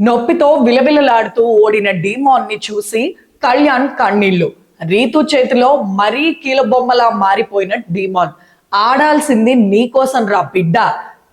నొప్పితో విలవిలలాడుతూ ఓడిన డీమాన్ ని చూసి కళ్యాణ్ కన్నీళ్లు. రీతు చేతిలో మరీ కీలబొమ్మలా మారిపోయిన డీమాన్. ఆడాల్సింది నీకోసం రా బిడ్డ,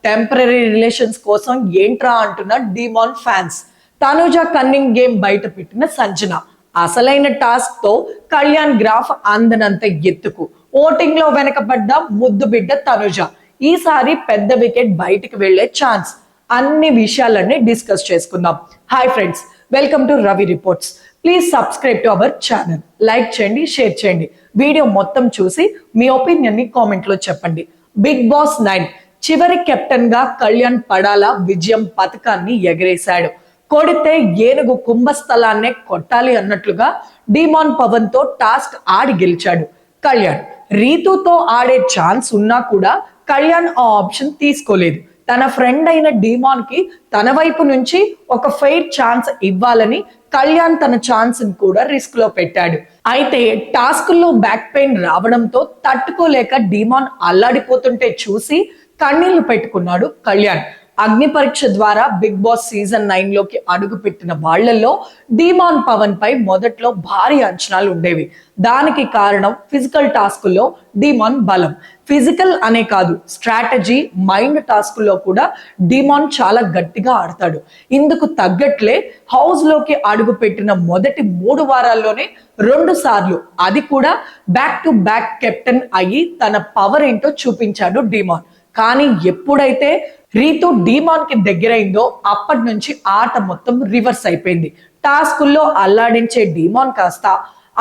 టెంపరీ రిలేషన్స్ కోసం ఏంట్రా అంటున్న demon fans. Tanuja cunning game బయట పెట్టిన సంజన. అసలైన టాస్క్ తో కళ్యాణ్ గ్రాఫ్ అందనంత ఎత్తుకు. ఓటింగ్ లో వెనకబడ్డ ముద్దు బిడ్డ తనుజ ఈసారి పెద్ద వికెట్ బయటికి వెళ్లే ఛాన్స్. అన్ని విషయాలన్నీ డిస్కస్ చేసుకుందాం. Hi friends, welcome to Ravi reports. Please subscribe to our channel. Like చేయండి, షేర్ చేయండి. వీడియో మొత్తం చూసి మీ ఒపీనియన్ ని కామెంట్ లో చెప్పండి. బిగ్ బాస్ 9 చివరి కెప్టెన్ గా కళ్యాణ్ పడాల విజయం పథకాన్ని ఎగరేశాడు. కొడితే ఏనుగు కుంభస్థలాన్నే కొట్టాలి అన్నట్లుగా డీమాన్ పవన్ తో టాస్క్ ఆడి గెలిచాడు కళ్యాణ్. రీతుతో ఆడే ఛాన్స్ ఉన్నా కూడా కళ్యాణ్ ఆ ఆప్షన్ తీసుకోలేదు. తన ఫ్రెండ్ అయిన డీమాన్ కి తన వైపు నుంచి ఒక ఫెయిర్ ఛాన్స్ ఇవ్వాలని కళ్యాణ్ తన ఛాన్స్ కూడా రిస్క్ లో పెట్టాడు. అయితే టాస్క్ లో బ్యాక్ పెయిన్ రావడంతో తట్టుకోలేక డీమాన్ అల్లాడిపోతుంటే చూసి కన్నీళ్లు పెట్టుకున్నాడు కళ్యాణ్. అగ్ని పరీక్ష ద్వారా బిగ్ బాస్ సీజన్ 9 లోకి అడుగు పెట్టిన వాళ్లలో డీమాన్ పవన్ పై మొదట్లో భారీ అంచనాలు ఉండేవి. దానికి కారణం ఫిజికల్ టాస్కుల్లో డీమాన్ బలం. ఫిజికల్ అనే కాదు, స్ట్రాటజీ, మైండ్ టాస్కుల్లో కూడా డీమాన్ చాలా గట్టిగా ఆడతాడు. ఇందుకు తగ్గట్లే హౌస్ లోకి అడుగు పెట్టిన మొదటి 3 వారాల్లోనే 2 సార్లు, అది కూడా బ్యాక్ టు బ్యాక్ కెప్టెన్ అయ్యి తన పవర్ ఏంటో చూపించాడు డీమాన్. కానీ ఎప్పుడైతే రీతు డీమాన్ కి దగ్గరైందో అప్పటి నుంచి ఆట మొత్తం రివర్స్ అయిపోయింది. టాస్కుల్లో అల్లాడించే డీమాన్ కాస్త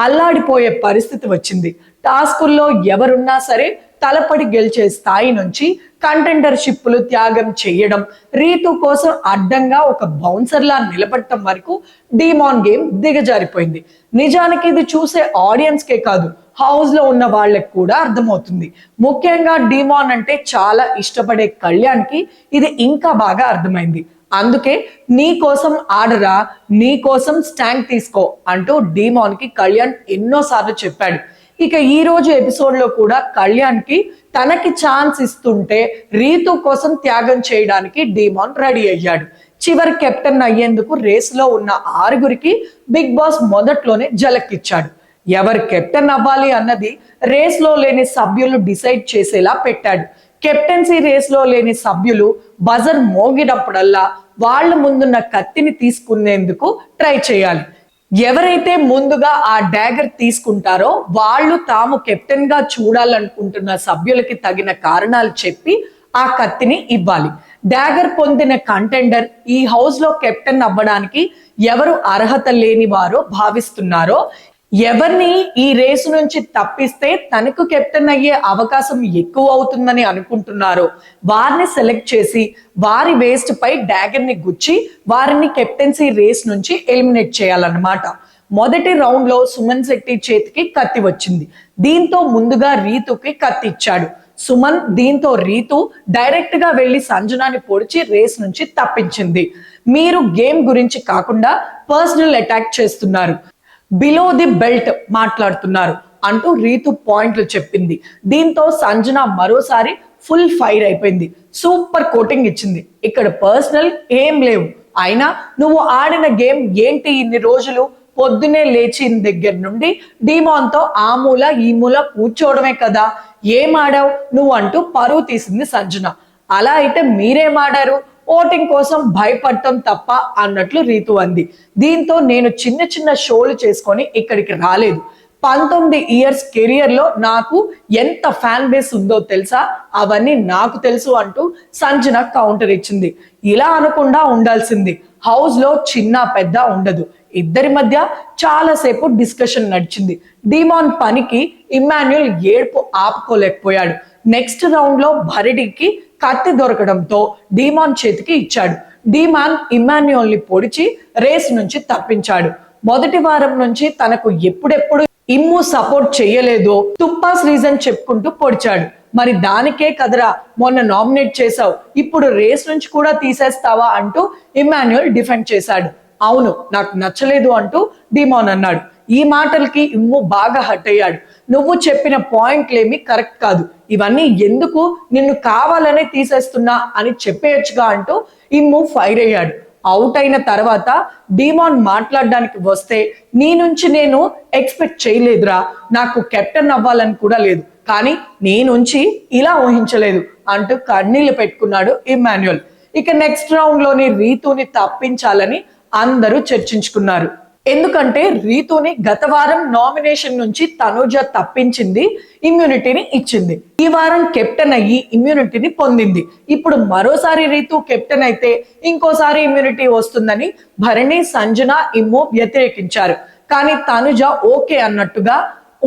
అల్లాడిపోయే పరిస్థితి వచ్చింది. టాస్కుల్లో ఎవరున్నా సరే తలపడి గెలిచే స్థాయి నుంచి కంటెండర్షిప్లు త్యాగం చేయడం, రీతు కోసం అడ్డంగా ఒక బౌన్సర్ లా నిలబడటం వరకు డీమాన్ గేమ్ దిగజారిపోయింది. నిజానికి ఇది చూసే ఆడియన్స్ కే కాదు, హౌస్ లో ఉన్న వాళ్ళకి కూడా అర్థమవుతుంది. ముఖ్యంగా డీమాన్ అంటే చాలా ఇష్టపడే కళ్యాణ్ కి ఇది ఇంకా బాగా అర్థమైంది. అందుకే నీ కోసం ఆడరా, నీ కోసం స్టాండ్ తీసుకో అంటూ డీమాన్ కి కళ్యాణ్ ఎన్నోసార్లు చెప్పాడు. ఇక ఈ రోజు ఎపిసోడ్ లో కూడా కళ్యాణ్ కి తనకి ఛాన్స్ ఇస్తుంటే రీతు కోసం త్యాగం చేయడానికి డీమాన్ రెడీ అయ్యాడు. చివరి కెప్టెన్ అయ్యేందుకు రేసులో ఉన్న 6గురికి బిగ్ బాస్ మొదట్లోనే జలక్కిచ్చాడు. ఎవరు కెప్టెన్ అవ్వాలి అన్నది రేస్ లో లేని సభ్యులు డిసైడ్ చేసేలా పెట్టాడు. కెప్టెన్సీ రేస్ లో లేని సభ్యులు బజర్ మోగినప్పుడల్లా వాళ్ళ ముందున్న కత్తిని తీసుకునేందుకు ట్రై చేయాలి. ఎవరైతే ముందుగా ఆ డాగర్ తీసుకుంటారో వాళ్ళు తాము కెప్టెన్ గా చూడాలనుకుంటున్న సభ్యులకి తగిన కారణాలు చెప్పి ఆ కత్తిని ఇవ్వాలి. డాగర్ పొందిన కంటెండర్ ఈ హౌస్ లో కెప్టెన్ అవ్వడానికి ఎవరు అర్హత లేని వారో భావిస్తున్నారో, ఎవరిని ఈ రేసు నుంచి తప్పిస్తే తనకు కెప్టెన్ అయ్యే అవకాశం ఎక్కువ అవుతుందని అనుకుంటున్నారో వారిని సెలెక్ట్ చేసి వారి వేస్ట్ పై డాగర్ ని గుచ్చి వారిని కెప్టెన్సీ రేస్ నుంచి ఎలిమినేట్ చేయాలన్నమాట. మొదటి రౌండ్ లో సుమన్ శెట్టి చేతికి కత్తి వచ్చింది. దీంతో ముందుగా రీతుకి కత్తి ఇచ్చాడు సుమన్. దీంతో రీతు డైరెక్ట్ గా వెళ్లి సంజనాని పొడిచి రేస్ నుంచి తప్పించింది. మీరు గేమ్ గురించి కాకుండా పర్సనల్ అటాక్ చేస్తున్నారు, బిలో ది బెల్ట్ మాట్లాడుతున్నారు అంటూ రీతు పాయింట్లు చెప్పింది. దీంతో సంజన మరోసారి ఫుల్ ఫైర్ అయిపోయింది. సూపర్ కోటింగ్ ఇచ్చింది. ఇక్కడ పర్సనల్ ఏం లేవు. అయినా నువ్వు ఆడిన గేమ్ ఏంటి ఇన్ని రోజులు? పొద్దునే లేచిన దగ్గర నుండి డీమాన్ తో ఆ మూల ఈ మూల కూర్చోవడమే కదా, ఏం ఆడావు నువ్వు అంటూ పరువు తీసింది సంజన. అలా అయితే మీరేం ఆడారు? ఓటింగ్ కోసం భయపడటం తప్ప అన్నట్లు రీతు అంది. దీంతో నేను చిన్న చిన్న షోలు చేసుకొని ఇక్కడికి రాలేదు. 19 ఇయర్స్ కెరియర్ లో నాకు ఎంత ఫ్యాన్ బేస్ ఉందో తెలుసా, అవన్నీ నాకు తెలుసు అంటూ సంజన కౌంటర్ ఇచ్చింది. ఇలా అనకుండా ఉండాల్సింది. హౌస్ లో చిన్న పెద్ద ఉండదు. ఇద్దరి మధ్య చాలాసేపు డిస్కషన్ నడిచింది. డీమాన్ పనికి ఇమ్మాన్యుల్ ఏడుపు ఆపుకోలేకపోయాడు. నెక్స్ట్ రౌండ్ లో భరణికి కత్తి దొరకడంతో డీమాన్ చేతికి ఇచ్చాడు. డీమాన్ ఇమ్మాన్యుల్ ని పొడిచి రేస్ నుంచి తప్పించాడు. మొదటి వారం నుంచి తనకు ఎప్పుడెప్పుడు ఇమ్ము సపోర్ట్ చేయలేదో తుప్పాస్ రీజన్ చెప్పుకుంటూ పొడిచాడు. మరి దానికే కదరా మొన్న నామినేట్ చేశావు, ఇప్పుడు రేస్ నుంచి కూడా తీసేస్తావా అంటూ ఇమ్మాన్యుల్ డిఫెండ్ చేశాడు. అవును, నాకు నచ్చలేదు అంటూ డీమాన్ అన్నాడు. ఈ మాటలకి ఇమ్ము బాగా హట్ అయ్యాడు. నువ్వు చెప్పిన పాయింట్లేమి కరెక్ట్ కాదు, ఇవన్నీ ఎందుకు, నిన్ను కావాలనే తీసేస్తున్నా అని చెప్పేయచ్చుగా అంటూ ఇమ్ము ఫైర్ అయ్యాడు. అవుట్ అయిన తర్వాత డీమాన్ మాట్లాడడానికి వస్తే నీ నుంచి నేను ఎక్స్పెక్ట్ చేయలేదురా, నాకు కెప్టెన్ అవ్వాలని కూడా లేదు, కానీ నీ నుంచి ఇలా ఊహించలేదు అంటూ కన్నీళ్లు పెట్టుకున్నాడు ఇమ్మాన్యుయల్. ఇక నెక్స్ట్ రౌండ్ లోని రీతుని తప్పించాలని అందరూ చర్చించుకున్నారు. ఎందుకంటే రీతుని గత వారం నామినేషన్ నుంచి తనుజ తప్పించింది, ఇమ్యూనిటీని ఇచ్చింది. ఈ వారం కెప్టెన్ అయ్యి ఇమ్యూనిటీని పొందింది. ఇప్పుడు మరోసారి రీతు కెప్టెన్ అయితే ఇంకోసారి ఇమ్యూనిటీ వస్తుందని భరణి, సంజన, ఇమ్ము వ్యతిరేకించారు. కానీ తనుజ ఓకే అన్నట్టుగా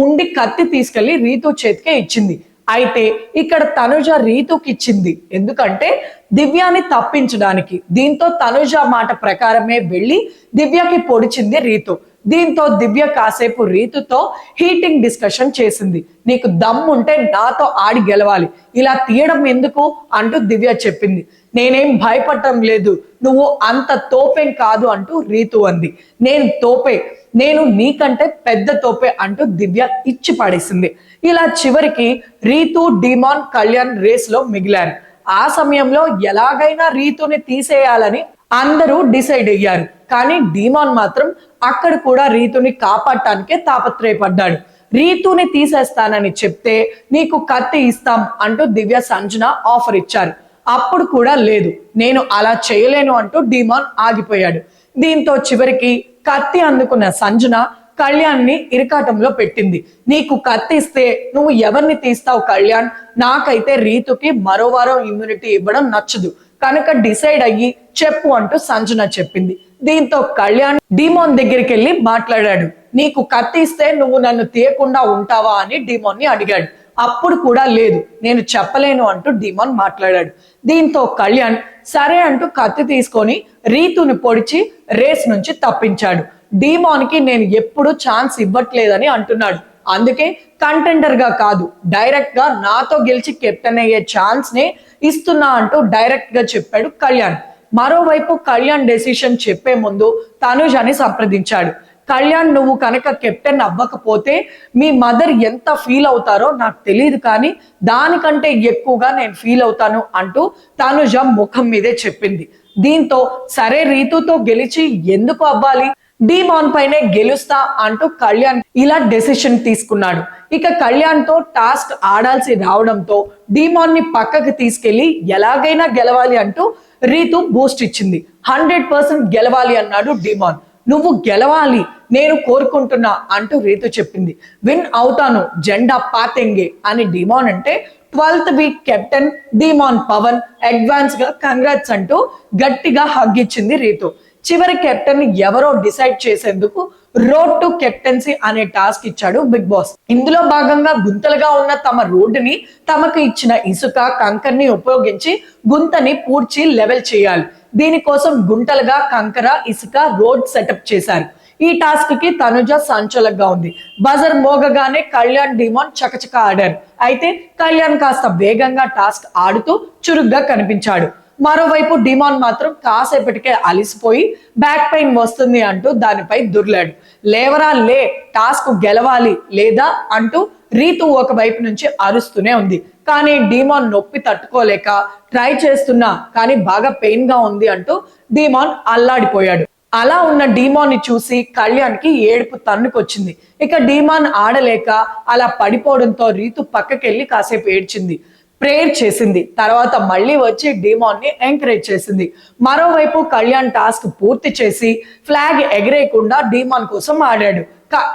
ఉండి కత్తి తీసుకెళ్లి రీతు చేతికే ఇచ్చింది. అయితే ఇక్కడ తనుజ రీతుకి ఇచ్చింది ఎందుకంటే దివ్యాని తప్పించడానికి. దీంతో తనుజ మాట ప్రకారమే వెళ్ళి దివ్యకి పొడిచింది రీతు. దీంతో దివ్య కాసేపు రీతుతో హీటింగ్ డిస్కషన్ చేసింది. నీకు దమ్ముంటే నాతో ఆడి గెలవాలి, ఇలా తీయడం ఎందుకు అంటూ దివ్య చెప్పింది. నేనేం భయపడటం లేదు, నువ్వు అంత తోపేం కాదు అంటూ రీతు అంది. నేను తోపే, నేను నీకంటే పెద్ద తోపే అంటూ దివ్య ఇచ్చి పడేసింది. ఇలా చివరికి రీతు, డీమాన్, కళ్యాణ్ రేస్ లో మిగిలారు. ఆ సమయంలో ఎలాగైనా రీతుని తీసేయాలని అందరూ డిసైడ్ అయ్యారు. కానీ డీమాన్ మాత్రం అక్కడ కూడా రీతుని కాపాడటానికే తాపత్రయపడ్డాడు. రీతుని తీసేస్తానని చెప్తే నీకు కత్తి ఇస్తాం అంటూ దివ్య, సంజన ఆఫర్ ఇచ్చారు. అప్పుడు కూడా లేదు, నేను అలా చేయలేను అంటూ డీమాన్ ఆగిపోయాడు. దీంతో చివరికి కత్తి అందుకున్న సంజన కళ్యాణ్ని ఇరకాటంలో పెట్టింది. నీకు కత్తి ఇస్తే నువ్వు ఎవరిని తీస్తావు కళ్యాణ్, నాకైతే రీతుకి మరో వారం ఇమ్యూనిటీ ఇవ్వడం నచ్చదు, కనుక డిసైడ్ అయ్యి చెప్పు అంటూ సంజన చెప్పింది. దీంతో కళ్యాణ్ డీమాన్ దగ్గరికి వెళ్ళి మాట్లాడాడు. నీకు కత్తి ఇస్తే నువ్వు నన్ను తీయకుండా ఉంటావా అని డీమాన్ ని అడిగాడు. అప్పుడు కూడా లేదు, నేను చెప్పలేను అంటూ డీమాన్ మాట్లాడాడు. దీంతో కళ్యాణ్ సరే అంటూ కత్తి తీసుకొని రీతుని పొడిచి రేస్ నుంచి తప్పించాడు. డీమాన్ కి నేను ఎప్పుడు ఛాన్స్ ఇవ్వట్లేదని అంటున్నాడు. అందుకే కంటెండర్ గా కాదు, డైరెక్ట్ గా నాతో గెలిచి కెప్టెన్ అయ్యే ఛాన్స్ నే ఇస్తున్నా అంటూ డైరెక్ట్ గా చెప్పాడు కళ్యాణ్. మరోవైపు కళ్యాణ్ డెసిషన్ చెప్పే ముందు తనుజని సంప్రదించాడు. కళ్యాణ్, నువ్వు కనుక కెప్టెన్ అవ్వకపోతే మీ మదర్ ఎంత ఫీల్ అవుతారో నాకు తెలియదు, కానీ దానికంటే ఎక్కువగా నేను ఫీల్ అవుతాను అంటూ తనుజ ముఖం మీదే చెప్పింది. దీంతో సరే రీతుతో గెలిచి ఎందుకు అవ్వాలి, డీమాన్ పైనే గెలుస్తా అంటూ కళ్యాణ్ ఇలా డెసిషన్ తీసుకున్నాడు. ఇక కళ్యాణ్ తో టాస్క్ ఆడాల్సి రావడంతో డీమాన్ ని పక్కకి తీసుకెళ్లి ఎలాగైనా గెలవాలి అంటూ రీతు బూస్ట్ ఇచ్చింది. 100% గెలవాలి అన్నాడు డీమాన్. నువ్వు గెలవాలి, నేను కోరుకుంటున్నా అంటూ రీతు చెప్పింది. విన్ అవుతాను, జెండా పాతెంగే అని డీమాన్ అంటే 12th week captain demon Pavan advance గా కంగ్రాట్స్ అంటూ గట్టిగా హగ్ ఇచ్చింది రీతు. చివరి కెప్టెన్ ఎవరో డిసైడ్ చేసేందుకు రోడ్ టు కెప్టెన్సీ అనే టాస్క్ ఇచ్చాడు బిగ్ బాస్. ఇందులో భాగంగా గుంతలుగా ఉన్న తమ రోడ్డుని, తమకు ఇచ్చిన ఇసుక, కంకర్ని ఉపయోగించి గుంతని పూడ్చి లెవెల్ చేయాలి. దీనికోసం గుంటలుగా కంకర, ఇసుక, రోడ్ సెటప్ చేశారు. ఈ టాస్క్ కి తనుజ సంచలనంగా ఉంది. బజర్ మోగగానే కళ్యాణ్, డీమాన్ చకచక ఆడారు. అయితే కళ్యాణ్ కాస్త వేగంగా టాస్క్ ఆడుతూ చురుగ్గా కనిపించాడు. మరోవైపు డీమాన్ మాత్రం కాసేపటికే అలిసిపోయి బ్యాక్ పెయిన్ వస్తుంది అంటూ దానిపై దుర్లాడు. లేవరా లే, టాస్క్ గెలవాలి లేదా అంటూ రీతు ఒకవైపు నుంచి అరుస్తూనే ఉంది. కానీ డీమాన్ నొప్పి తట్టుకోలేక ట్రై చేస్తున్నా కానీ బాగా పెయిన్ గా ఉంది అంటూ డీమాన్ అల్లాడిపోయాడు. అలా ఉన్న డీమాన్ ని చూసి కళ్యాణ్ కి ఏడుపు తన్నుకొచ్చింది. ఇక డీమాన్ ఆడలేక అలా పడిపోవడంతో రీతు పక్కకెళ్ళి కాసేపు ఏడ్చింది, ప్రేయర్ చేసింది. తర్వాత మళ్ళీ వచ్చి డీమాన్ ని ఎంకరేజ్ చేసింది. మరోవైపు కళ్యాణ్ టాస్క్ పూర్తి చేసి ఫ్లాగ్ ఎగరేయకుండా డీమాన్ కోసం ఆడాడు.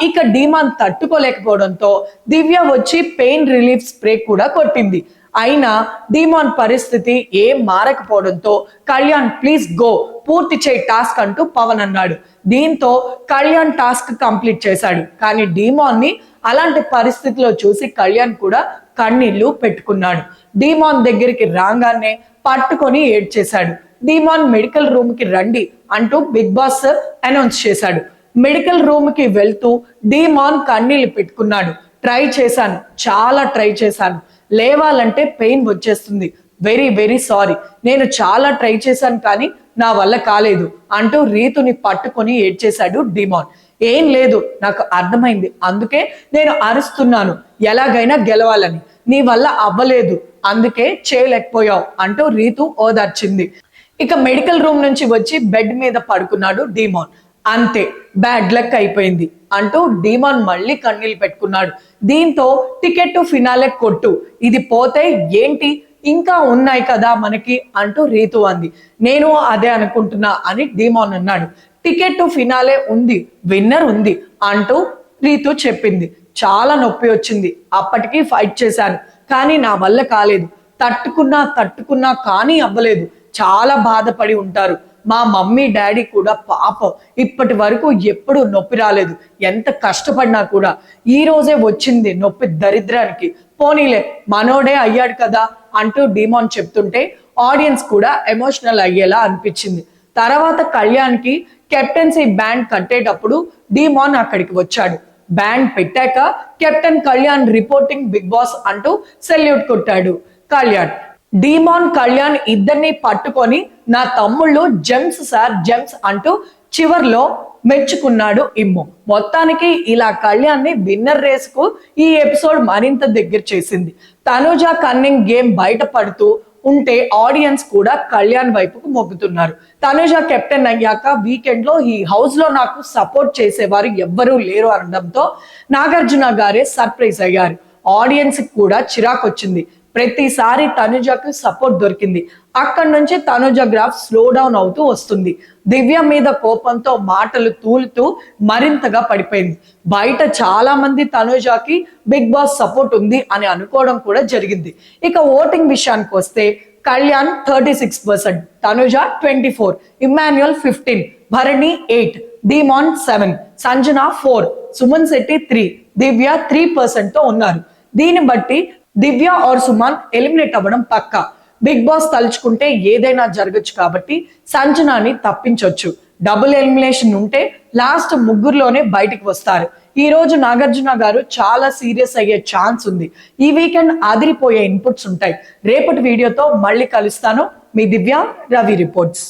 ఇక డీమాన్ తట్టుకోలేకపోవడంతో దివ్య వచ్చి పెయిన్ రిలీఫ్ స్ప్రే కూడా కొట్టింది. అయినా డీమాన్ పరిస్థితి ఏం మారకపోవడంతో కళ్యాణ్ ప్లీజ్ గో, పూర్తి చేయి టాస్క్ అంటూ పవన్ అన్నాడు. దీంతో కళ్యాణ్ టాస్క్ కంప్లీట్ చేశాడు. కానీ డీమాన్ ని అలాంటి పరిస్థితిలో చూసి కళ్యాణ్ కూడా కన్నీళ్లు పెట్టుకున్నాడు. డీమాన్ దగ్గరికి రాగానే పట్టుకొని ఏడ్చేశాడు. డీమాన్ మెడికల్ రూమ్ కి రండి అంటూ బిగ్ బాస్ అనౌన్స్ చేశాడు. మెడికల్ రూమ్ కి వెళ్తూ డీమాన్ కన్నీళ్లు పెట్టుకున్నాడు. ట్రై చేశాను, చాలా ట్రై చేశాను, లేవాలంటే పెయిన్ వచ్చేస్తుంది, వెరీ వెరీ సారీ, నేను చాలా ట్రై చేశాను కానీ నా వల్ల కాలేదు అంటూ రీతుని పట్టుకొని ఏడ్చేశాడు డీమాన్. ఏం లేదు, నాకు అర్థమైంది, అందుకే నేను అరుస్తున్నాను, ఎలాగైనా గెలవాలని, నీ వల్ల అవ్వలేదు అందుకే చేయలేకపోయావు అంటూ రీతు ఓదార్చింది. ఇక మెడికల్ రూమ్ నుంచి వచ్చి బెడ్ మీద పడుకున్నాడు డీమాన్. అంతే, బ్యాడ్ లక్ అయిపోయింది అంటూ డీమాన్ మళ్ళీ కన్నీళ్ళు పెట్టుకున్నాడు. దీంతో టికెట్ టు ఫినాలే కొట్టు, ఇది పోతే ఏంటి ఇంకా ఉన్నాయి కదా మనకి అంటూ రీతు అంది. నేను అదే అనుకుంటున్నా అని డీమాన్ అన్నాడు. టికెట్ టు ఫినాలే ఉంది, విన్నర్ ఉంది అంటూ రీతు చెప్పింది. చాలా నొప్పి వచ్చింది, అప్పటికి ఫైట్ చేశాను కానీ నా వల్ల కాలేదు, తట్టుకున్నా కానీ అవ్వలేదు. చాలా బాధపడి ఉంటారు. మా మమ్మీ డాడీ కూడా పాపం ఇప్పటి వరకు ఎప్పుడు నొప్పి రాలేదు, ఎంత కష్టపడినా కూడా ఈ రోజే వచ్చింది నొప్పి దరిద్రానికి. పోనీలే మనోడే అయ్యాడు కదా అంటూ డీమాన్ చెప్తుంటే ఆడియన్స్ కూడా ఎమోషనల్ అయ్యేలా అనిపించింది. తర్వాత కళ్యాణ్కి కెప్టెన్సీ బ్యాండ్ కట్టేటప్పుడు డీమాన్ అక్కడికి వచ్చాడు. బ్యాండ్ పెట్టాక captain Kalyan reporting Bigg Boss అంటూ సెల్యూట్ కొట్టాడు కళ్యాణ్. డీమాన్ కళ్యాణ్ ఇద్దరిని పట్టుకొని నా తమ్ముళ్ళు జెమ్స్ సార్ జెమ్స్ అంటూ చివర్లో మెచ్చుకున్నాడు ఇమ్ము. మొత్తానికి ఇలా కళ్యాణ్ ని విన్నర్ రేస్ కు ఈ ఎపిసోడ్ మరింత దగ్గర చేసింది. తనుజ కన్నింగ్ గేమ్ బయటపడుతూ ఉంటే ఆడియన్స్ కూడా కళ్యాణ్ వైపుకు మొగ్గుతున్నారు. తనుజ కెప్టెన్ అయ్యాక వీకెండ్ లో ఈ హౌస్ లో నాకు సపోర్ట్ చేసేవారు ఎవ్వరూ లేరు అనడంతో నాగార్జున గారే సర్ప్రైజ్ అయ్యారు. ఆడియన్స్ కూడా చిరాకు వచ్చింది. ప్రతిసారి తనుజకు సపోర్ట్ దొరికింది. అక్కడి నుంచి తనుజ గ్రాఫ్ స్లో డౌన్ అవుతూ వస్తుంది. దివ్య మీద కోపంతో మాటలు తూలుతూ మరింతగా పడిపోయింది. బయట చాలా మంది తనుజకి బిగ్ బాస్ సపోర్ట్ ఉంది అని అనుకోవడం కూడా జరిగింది. ఇక ఓటింగ్ విషయానికి వస్తే కళ్యాణ్ 36%, తనుజ 24%, ఇమ్మాన్యుయల్ 15%, భరణి 8%, డీమాన్ 7%, సంజన 4%, సుమన్ శెట్టి 3%, దివ్య 3% తో ఉన్నారు. దీన్ని బట్టి దివ్య ఆర్ సుమన్ ఎలిమినేట్ అవ్వడం పక్కా. బిగ్ బాస్ తలుచుకుంటే ఏదైనా జరగచ్చు కాబట్టి సంజనాని తప్పించొచ్చు. డబుల్ ఎలిమినేషన్ ఉంటే లాస్ట్ ముగ్గురులోనే బయటికి వస్తారు. ఈ రోజు నాగార్జున గారు చాలా సీరియస్ అయ్యే ఛాన్స్ ఉంది. ఈ వీకెండ్ అదిరిపోయే ఇన్పుట్స్ ఉంటాయి. రేపటి వీడియోతో మళ్ళీ కలుస్తాను. మీ దివ్య, రవి రిపోర్ట్స్.